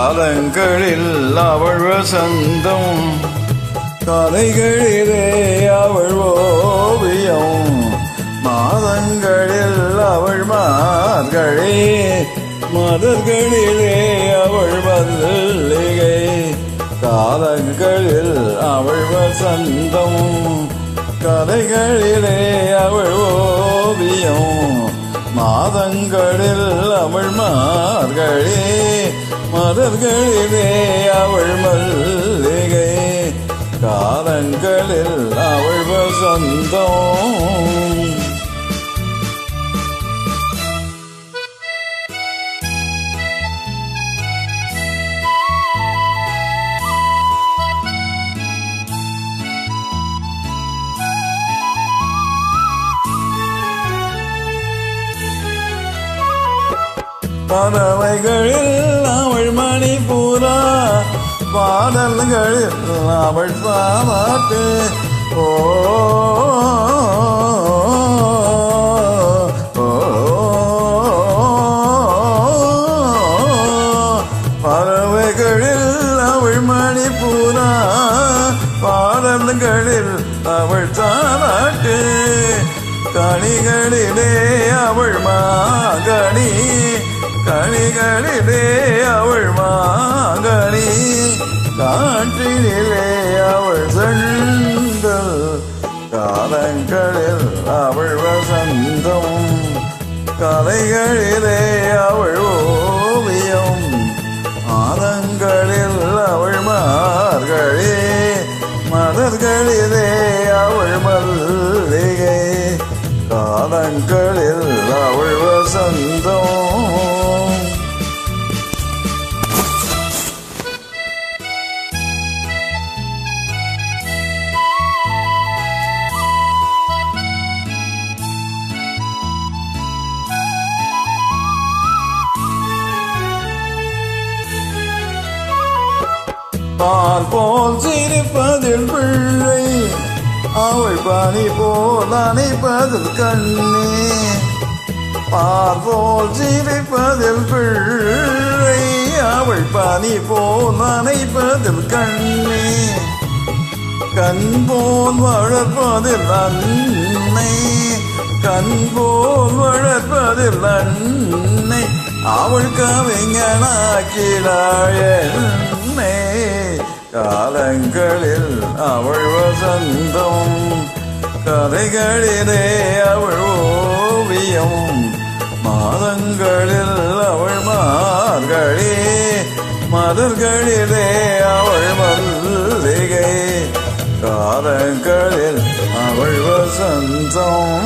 காலங்களில் அவள் வசந்தம், கலைகளிலே அவள் ஓவியம், மாதங்களில் அவள் மார்கழி, மலர்களிலே அவள் மல்லிகை. காலங்களில் அவள் வசந்தம், கலைகளிலே அவள் ஓவியம், மாதங்களில் அவள் மார்கழி, மலர்களிலே அவள் மல்லிகை. காலங்களில் அவள் வசந்தம். பறவைகளில் அவள் மணிபூரா, பாடல்களில் அவள் பாராட்டு. பறவைகளில் அவள் மணிபூரா, பாடல்களில் அவள் தாராட்டு. கனிகளிலே அவள் மாங்கனி, கனிகளிலே அவள் மாங்கனி, காற்றினிலே அவள் செந்தல். காலங்களில் அவள் வசந்தம், கலைகளிலே அவள் ஓவியம், மாதங்களில் அவள் மார்கழி, மலர்களிலே அவள் மல்லிகை. காலங்களில் அவள் வசந்தம். பால் போல் சிரிப்பதில் பிள்ளை, அவள் பனி போல் அணைப்பதில் கண்ணே. பால் போல் சிரிப்பதில் பிள்ளை, அவள் பனி போல் அணைப்பதில் கண்ணே. கண் போல் வளர்ப்பதில் அன்னை, கண் போல் வளர்ப்பதில் அன்னை, அவள் கவிஞனாக்கிறாள் என்னை. காலங்களில் அவள் வசந்தம், கதைகளிலே அவள் ஓவியம், மாதங்களில் அவள் மார்கழி, மலர்களிலே அவள் மல்லிகை. காலங்களில் அவள் வசந்தம்.